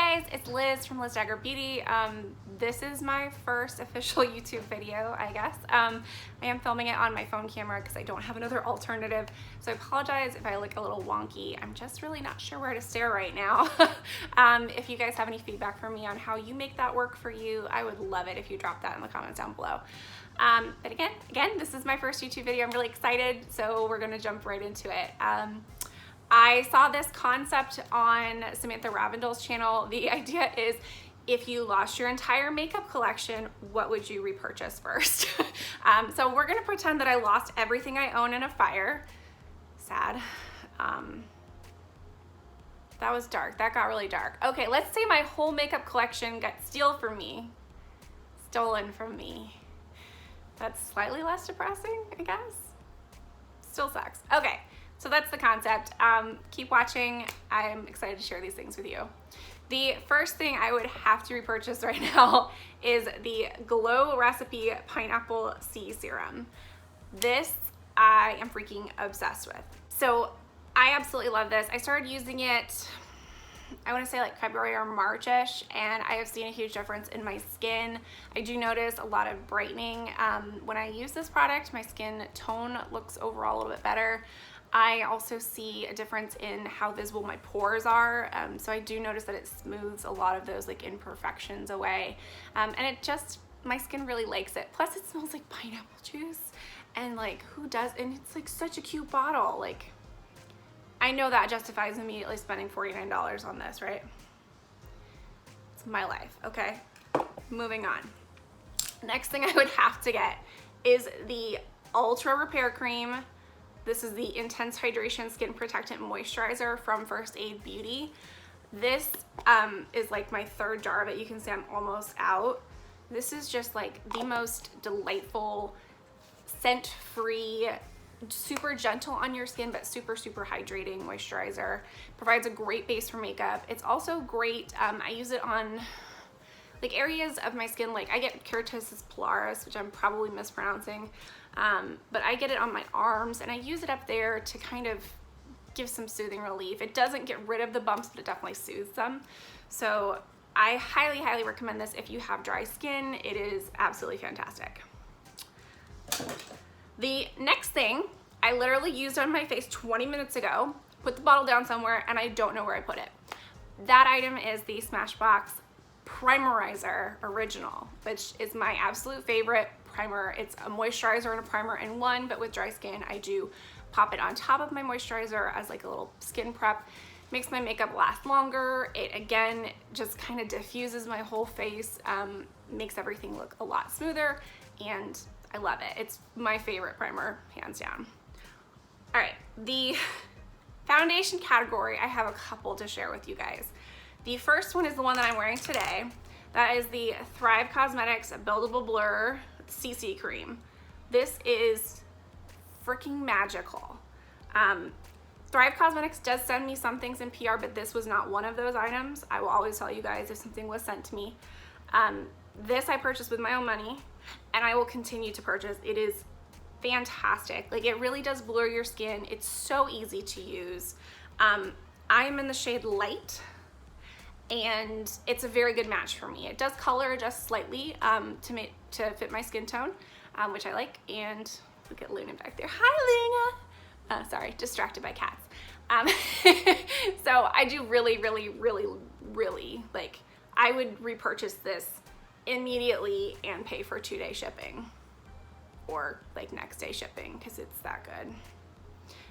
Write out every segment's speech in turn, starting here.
guys, it's Liz from Liz Dagger Beauty. This is my first official YouTube video, I guess. I am filming it on my phone camera because I don't have another alternative. So I apologize if I look a little wonky. I'm just really not sure where to stare right now. If you guys have any feedback for me on how you make that work for you, I would love it if you drop that in the comments down below. But again, this is my first YouTube video. I'm really excited, so we're gonna jump right into it. I saw this concept on Samantha Ravendahl's channel. The idea is, if you lost your entire makeup collection, what would you repurchase first? So we're gonna pretend that I lost everything I own in a fire. Sad. That was dark. That got really dark. Okay, let's say my whole makeup collection got stolen from me. That's slightly less depressing, I guess. Still sucks. Okay. So that's the concept. Keep watching. I'm excited to share these things with you. The first thing I would have to repurchase right now is the Glow Recipe Pineapple C Serum. This I am freaking obsessed with. So I absolutely love this. I started using it, I want to say like February or March-ish, and I have seen a huge difference in my skin. I do notice a lot of brightening. When I use this product, my skin tone looks overall a little bit better. I also see a difference in how visible my pores are. So I do notice that it smooths a lot of those like imperfections away. And it just, my skin really likes it. Plus it smells like pineapple juice, and like who does, and it's like such a cute bottle. Like, I know that justifies immediately spending $49 on this, right? It's my life, okay? Moving on. Next thing I would have to get is the Ultra Repair Cream. This is the Intense Hydration Skin Protectant Moisturizer from First Aid Beauty. This is like my third jar of it. You can see I'm almost out. This is just like the most delightful, scent-free, super gentle on your skin, but super hydrating moisturizer. Provides a great base for makeup. It's also great, I use it on like areas of my skin, like I get keratosis pilaris, which I'm probably mispronouncing, but I get it on my arms, and I use it up there to kind of give some soothing relief. It doesn't get rid of the bumps, but it definitely soothes them. So I highly recommend this if you have dry skin. It is absolutely fantastic. The next thing, I literally used on my face 20 minutes ago, put the bottle down somewhere, and I don't know where I put it. That item is the Smashbox Primerizer Original, which is my absolute favorite primer. It's a moisturizer and a primer in one, but with dry skin, I do pop it on top of my moisturizer as like a little skin prep. Makes my makeup last longer. It again just kind of diffuses my whole face, makes everything look a lot smoother, and I love it. It's my favorite primer, hands down. All right, the foundation category, I have a couple to share with you guys. The first one is the one that I'm wearing today. That is the Thrive Cosmetics Buildable Blur CC Cream. This is freaking magical. Thrive Cosmetics does send me some things in PR, but this was not one of those items. I will always tell you guys if something was sent to me. This I purchased with my own money, and I will continue to purchase. It is fantastic. Like, it really does blur your skin. It's so easy to use. I'm in the shade Light, and it's a very good match for me. It does color adjust slightly to fit my skin tone, which I like. And look at Luna back there. Hi, Luna. Sorry, distracted by cats. So I do really like, I would repurchase this immediately and pay for 2-day shipping, or like next day shipping, because it's that good.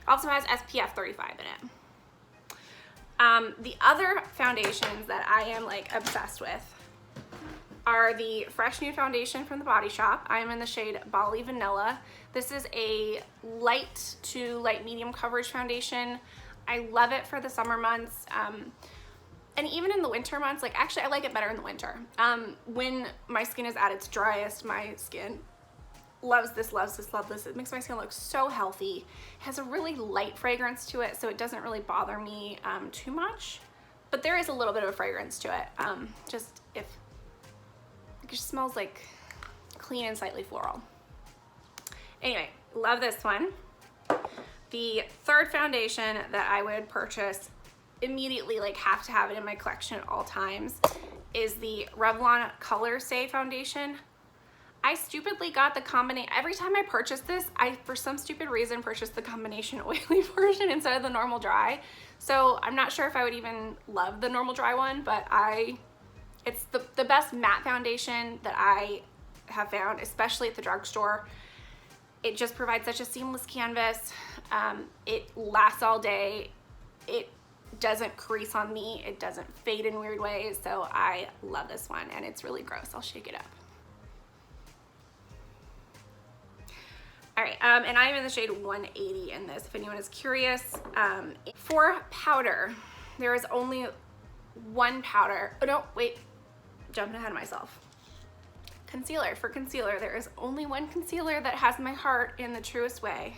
Also has SPF 35 in it. The other foundations that I am like obsessed with are the Fresh Nude Foundation from the Body Shop. I am in the shade Bali Vanilla. This is a light to light medium coverage foundation. I love it for the summer months. And even in the winter months, like actually I like it better in the winter. When my skin is at its driest, my skin loves this. It makes my skin look so healthy. It has a really light fragrance to it, so it doesn't really bother me too much. But there is a little bit of a fragrance to it. Just if it just smells like clean and slightly floral. Anyway, love this one. The third foundation that I would purchase immediately like have to have it in my collection at all times is the Revlon Color Stay foundation. I stupidly got the combination. Every time I purchase this, I, for some stupid reason, purchased the combination oily version instead of the normal dry. So I'm not sure if I would even love the normal dry one, but it's the best matte foundation that I have found, especially at the drugstore. It just provides such a seamless canvas. It lasts all day. It doesn't crease on me. It doesn't fade in weird ways. So I love this one, and it's really gross. I'll shake it up. All right, and I'm in the shade 180 in this, if anyone is curious. For powder, there is only one powder. Oh no, wait, jumping ahead of myself. Concealer, for concealer, there is only one concealer that has my heart in the truest way.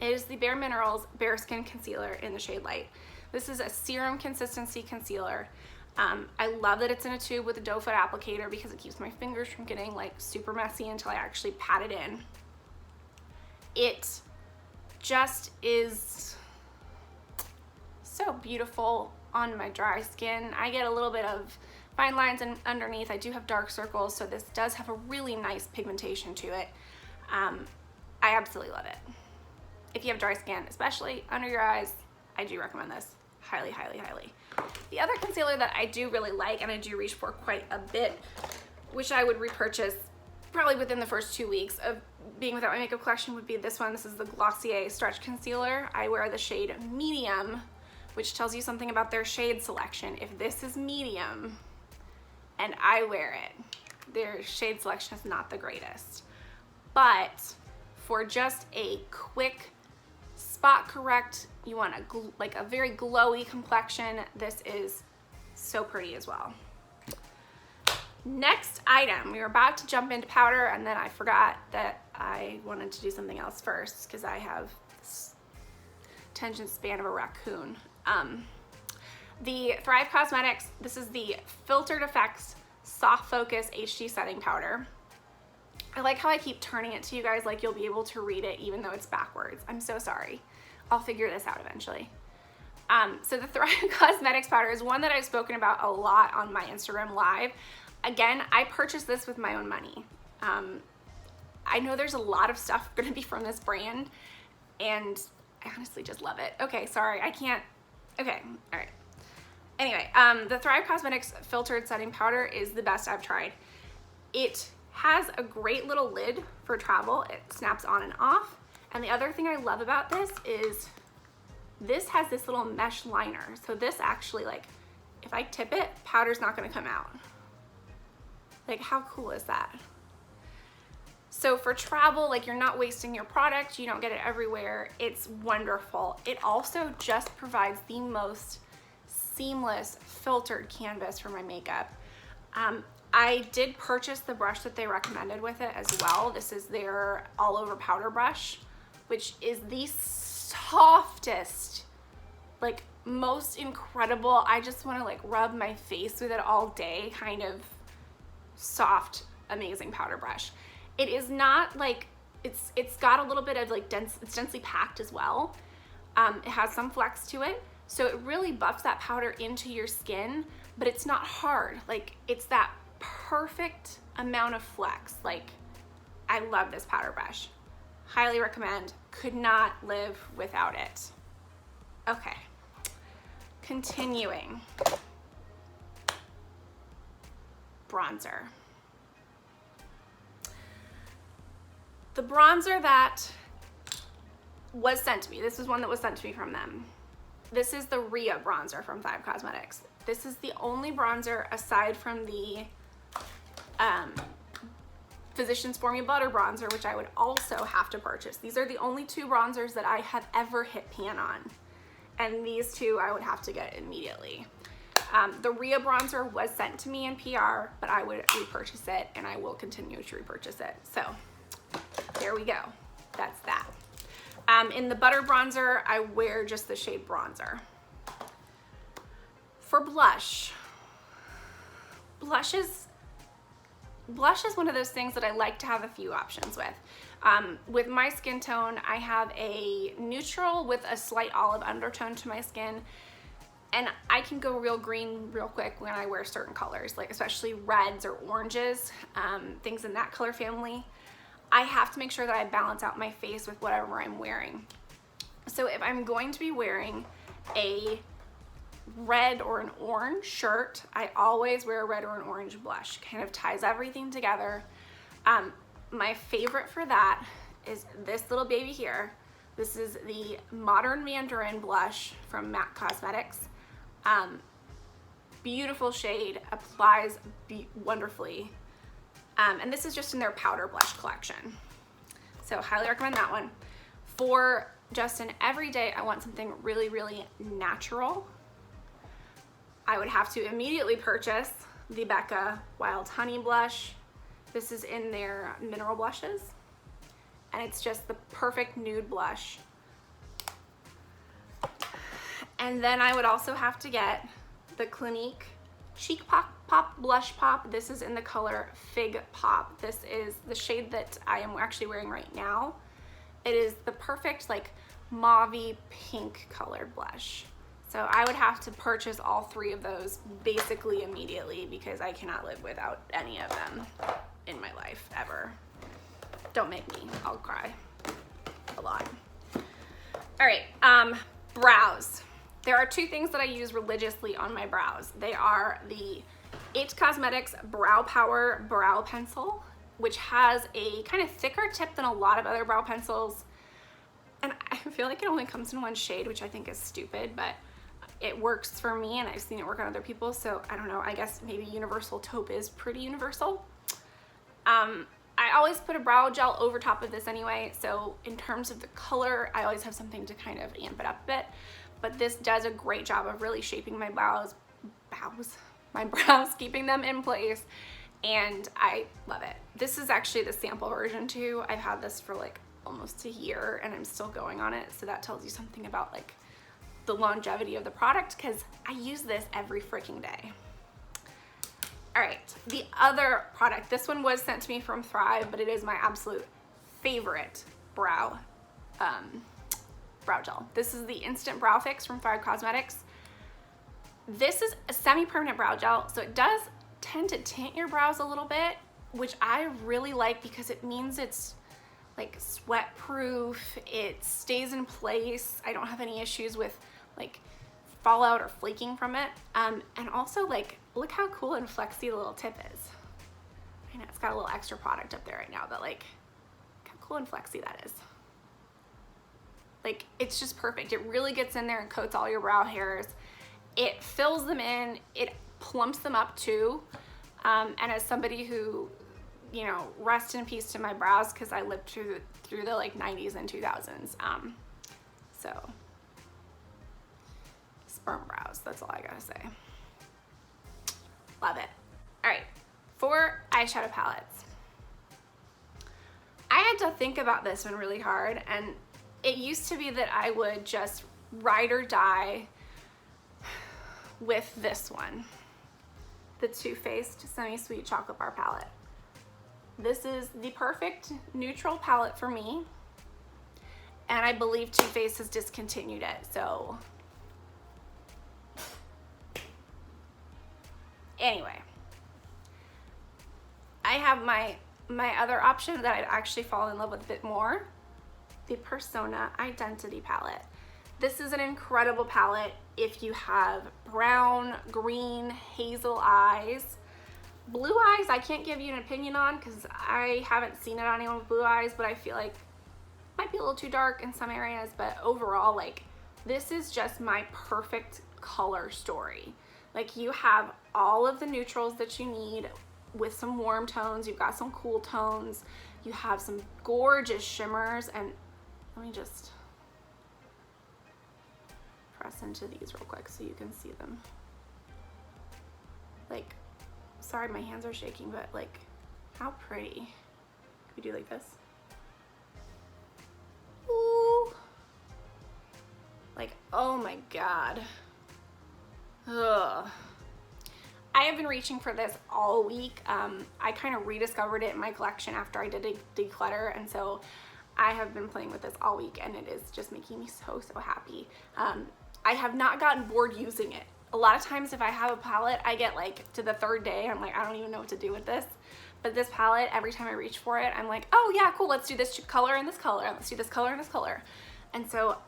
It is the Bare Minerals Bare Skin Concealer in the shade Light. This is a serum consistency concealer. I love that it's in a tube with a doe foot applicator because it keeps my fingers from getting like super messy until I actually pat it in. It just is so beautiful on my dry skin. I get a little bit of fine lines underneath. I do have dark circles, so this does have a really nice pigmentation to it. I absolutely love it. If you have dry skin, especially under your eyes, I do recommend this. Highly, highly, highly. The other concealer that I do really like, and I do reach for quite a bit, which I would repurchase probably within the first 2 weeks of being without my makeup collection, would be this one. This is the Glossier Stretch Concealer. I wear the shade Medium, which tells you something about their shade selection. If this is medium and I wear it, their shade selection is not the greatest. But for just a quick spot correct, you want like a very glowy complexion, this is so pretty as well. Next item, we were about to jump into powder, and then I forgot that I wanted to do something else first because I have this attention span of a raccoon. The Thrive Cosmetics, this is the Filtered Effects Soft Focus HD Setting Powder. I like how I keep turning it to you guys like you'll be able to read it even though it's backwards. I'm so sorry. I'll figure this out eventually. So the Thrive Cosmetics powder is one that I've spoken about a lot on my Instagram Live. Again, I purchased this with my own money. I know there's a lot of stuff gonna be from this brand, and I honestly just love it. Okay, sorry, I can't. Okay, all right. Anyway, the Thrive Cosmetics Filtered Setting Powder is the best I've tried. It has a great little lid for travel. It snaps on and off. And the other thing I love about this is this has this little mesh liner. So this actually, like, if I tip it, powder's not gonna come out. Like, how cool is that? So for travel, like, you're not wasting your product, you don't get it everywhere. It's wonderful. It also just provides the most seamless filtered canvas for my makeup. I did purchase the brush that they recommended with it as well. This is their all over powder brush, which is the softest, like, most incredible. I just want to like rub my face with it all day kind of soft, amazing powder brush. It is not like, it's got a little bit of like it's densely packed as well. It has some flex to it. So it really buffs that powder into your skin, but it's not hard. Like, it's that perfect amount of flex. Like, I love this powder brush. Highly recommend. Could not live without it. Okay, continuing. Bronzer. The bronzer that was sent to me, this is one that was sent to me from them. This is the Rhea bronzer from Thrive Cosmetics. This is the only bronzer aside from the Physicians Formula Butter bronzer, which I would also have to purchase. These are the only two bronzers that I have ever hit pan on. And these two I would have to get immediately. The Rhea bronzer was sent to me in PR, but I would repurchase it, and I will continue to repurchase it. So there we go. That's that. In the butter bronzer, I wear just the shade bronzer. For blush, blush is one of those things that I like to have a few options with. With my skin tone, I have a neutral with a slight olive undertone to my skin. And I can go real green real quick when I wear certain colors, like especially reds or oranges, things in that color family. I have to make sure that I balance out my face with whatever I'm wearing. So if I'm going to be wearing a red or an orange shirt, I always wear a red or an orange blush. Kind of ties everything together. My favorite for that is this little baby here. This is the Modern Mandarin blush from MAC Cosmetics. Beautiful shade, applies wonderfully. And this is just in their powder blush collection. So highly recommend that one. For just an everyday, I want something really, really natural. I would have to immediately purchase the Becca Wild Honey blush. This is in their mineral blushes. And it's just the perfect nude blush. And then I would also have to get the Clinique Cheek Pop Blush Pop. This is in the color Fig Pop. This is the shade that I am actually wearing right now. It is the perfect like mauvey pink colored blush. So I would have to purchase all 3 of those basically immediately because I cannot live without any of them in my life ever. Don't make me, I'll cry a lot. All right, brows. There are 2 things that I use religiously on my brows. They are the IT Cosmetics Brow Power Brow Pencil, which has a kind of thicker tip than a lot of other brow pencils. And I feel like it only comes in one shade, which I think is stupid, but it works for me and I've seen it work on other people. So I don't know, I guess maybe universal taupe is pretty universal. I always put a brow gel over top of this anyway. So in terms of the color, I always have something to kind of amp it up a bit. But this does a great job of really shaping my brows, keeping them in place, and I love it. This is actually the sample version too. I've had this for like almost a year and I'm still going on it, so that tells you something about like the longevity of the product because I use this every freaking day. All right, the other product, this one was sent to me from Thrive, but it is my absolute favorite brow gel. This is the Instant Brow Fix from Thrive Cosmetics. This is a semi-permanent brow gel, so it does tend to tint your brows a little bit, which I really like because it means it's like sweat proof, it stays in place. I don't have any issues with like fallout or flaking from it. And also like, look how cool and flexy the little tip is. I know it's got a little extra product up there right now, but like, look how cool and flexy that is. Like, it's just perfect. It really gets in there and coats all your brow hairs. It fills them in, it plumps them up too. And as somebody who, you know, rest in peace to my brows because I lived through the like 90s and 2000s. So sperm brows, that's all I gotta say. Love it. All right, for eyeshadow palettes. I had to think about this one really hard, and it used to be that I would just ride or die with this one, the Too Faced Semi-Sweet Chocolate Bar Palette. This is the perfect neutral palette for me, and I believe Too Faced has discontinued it, so anyway. I have my other option that I'd actually fall in love with a bit more, the Persona Identity Palette. This is an incredible palette if you have brown, green, hazel eyes. Blue eyes, I can't give you an opinion on because I haven't seen it on anyone with blue eyes, but I feel like it might be a little too dark in some areas, but overall, like, this is just my perfect color story. Like, you have all of the neutrals that you need with some warm tones, you've got some cool tones, you have some gorgeous shimmers, and let me just press into these real quick so you can see them. Like, sorry my hands are shaking, but like, how pretty. Can we do like this? Ooh. Like, oh my God. Ugh. I have been reaching for this all week. I kind of rediscovered it in my collection after I did a declutter, and so I have been playing with this all week and it is just making me so happy. I have not gotten bored using it. A lot of times if I have a palette, I get like to the third day, I'm like, I don't even know what to do with this. But this palette, every time I reach for it, I'm like, oh yeah, cool, let's do this color and this color, let's do this color and this color. And so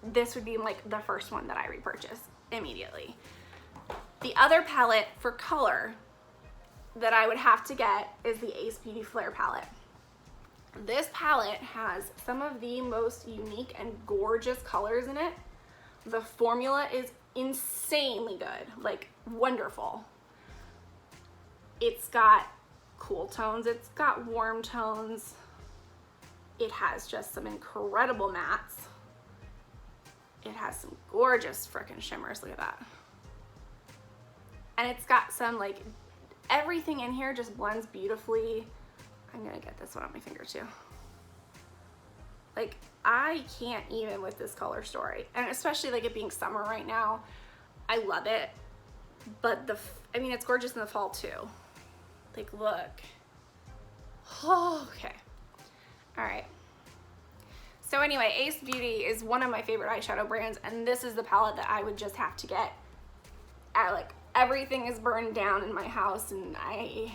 this would be like the first one that I repurchase immediately. The other palette for color that I would have to get is the Ace Beauty Flare palette. This palette has some of the most unique and gorgeous colors in it. The formula is insanely good, like wonderful. It's got cool tones, it's got warm tones. It has just some incredible mattes. It has some gorgeous frickin' shimmers, look at that. And it's got some like, everything in here just blends beautifully. I'm gonna get this one on my finger too. Like, I can't even with this color story. And especially like it being summer right now, I love it. But I mean, it's gorgeous in the fall too. Like, look. Oh, okay. All right. So anyway, Ace Beauty is one of my favorite eyeshadow brands, and this is the palette that I would just have to get. Like, everything is burned down in my house, and I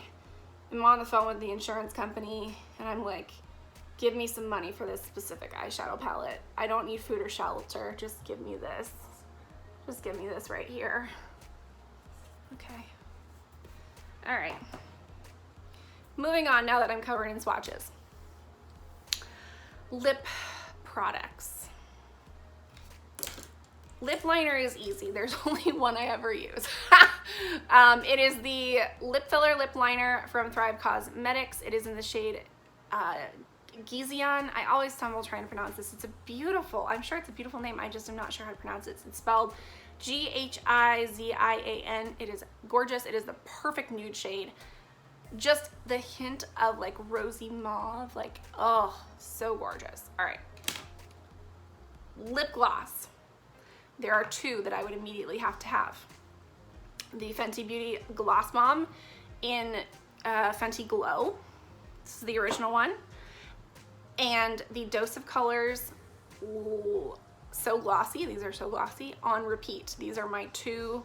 am on the phone with the insurance company, and I'm like, give me some money for this specific eyeshadow palette. I don't need food or shelter. Just give me this. Just give me this right here. Okay. All right. Moving on now that I'm covered in swatches. Lip products. Lip liner is easy. There's only one I ever use. It is the lip filler lip liner from Thrive Cosmetics. It is in the shade Gizian. I always stumble trying to pronounce this. It's a beautiful, I'm sure it's a beautiful name. I just am not sure how to pronounce it. It's spelled Gizian. It is gorgeous. It is the perfect nude shade. Just the hint of like rosy mauve, like, oh, so gorgeous. All right. Lip gloss. There are two that I would immediately have to have. The Fenty Beauty Gloss Bomb in Fenty Glow. This is the original one. And the Dose of Colors, ooh, So Glossy. These are So Glossy on repeat. These are my two,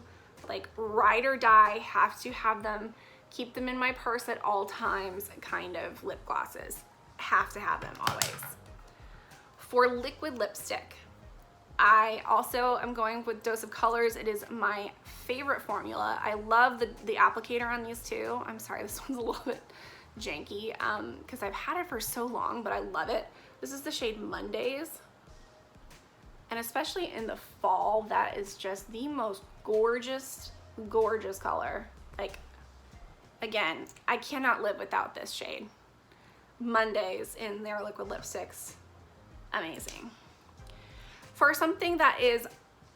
like, ride or die, have to have them, keep them in my purse at all times kind of lip glosses. Have to have them always. For liquid lipstick, I also am going with Dose of Colors. It is my favorite formula. I love the applicator on these two. I'm sorry, this one's a little bit janky because I've had it for so long, but I love it. This is the shade Mondays. And especially in the fall, that is just the most gorgeous, gorgeous color. Like, again, I cannot live without this shade. Mondays in their liquid lipsticks, amazing. For something that is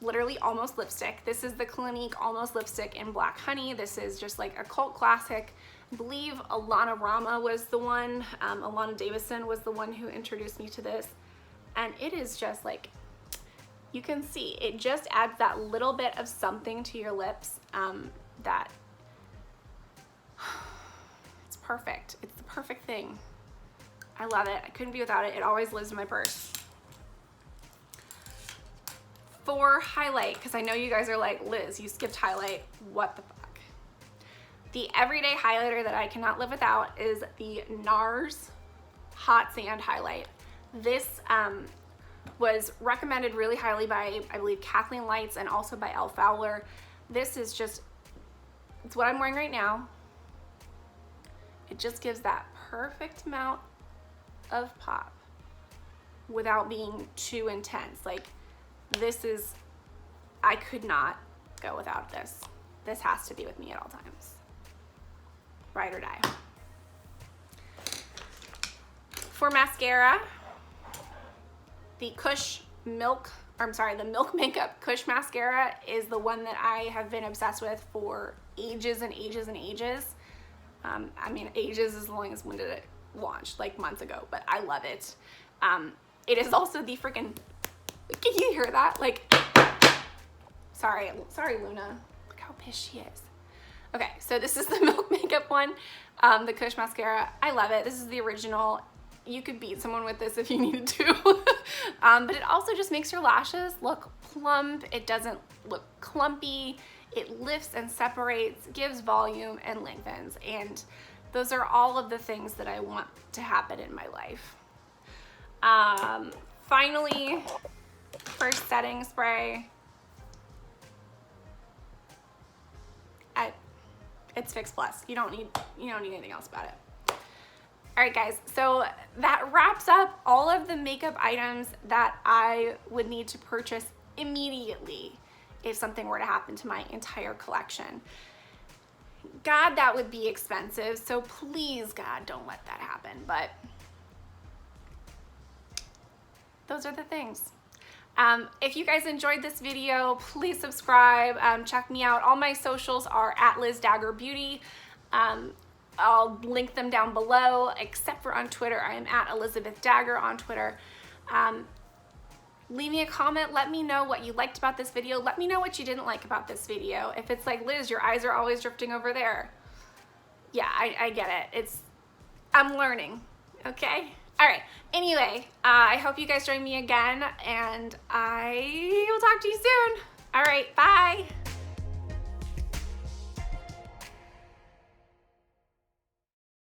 literally almost lipstick, this is the Clinique Almost Lipstick in Black Honey. This is just like a cult classic. I believe Alana Rama was the one, Alana Davison was the one who introduced me to this. And it is just like, you can see, it just adds that little bit of something to your lips that, it's perfect. It's the perfect thing. I love it. I couldn't be without it. It always lives in my purse. For highlight, because I know you guys are like, Liz, you skipped highlight. What the fuck? The everyday highlighter that I cannot live without is the NARS Hot Sand Highlight. This was recommended really highly by, I believe, Kathleen Lights and also by Elle Fowler. This is just, it's what I'm wearing right now. It just gives that perfect amount of pop without being too intense. Like, this is, I could not go without this. This has to be with me at all times. Ride or die. For mascara, the the Milk Makeup Kush Mascara is the one that I have been obsessed with for ages and ages and ages. I mean, ages as long as when did it launch? Like months ago, but I love it. It is also the freaking, can you hear that? Like, sorry Luna. Look how pissed she is. Okay, so this is the Milk Makeup one, the Kush Mascara. I love it. This is the original. you could beat someone with this if you needed to. But it also just makes your lashes look plump. It doesn't look clumpy. It lifts and separates, gives volume and lengthens. And those are all of the things that I want to happen in my life. Finally, first setting spray. It's Fix Plus. You don't need anything else about it. All right, guys, so that wraps up all of the makeup items that I would need to purchase immediately if something were to happen to my entire collection. God, that would be expensive, so please, God, don't let that happen, but those are the things. If you guys enjoyed this video, please subscribe, check me out. All my socials are at Liz Dagger Beauty. I'll link them down below, except for on Twitter. I am at Elizabeth Dagger on Twitter. Leave me a comment. Let me know what you liked about this video. Let me know what you didn't like about this video. If it's like, Liz, your eyes are always drifting over there. Yeah, I get it. I'm learning, okay? All right, anyway, I hope you guys join me again, and I will talk to you soon. All right, bye.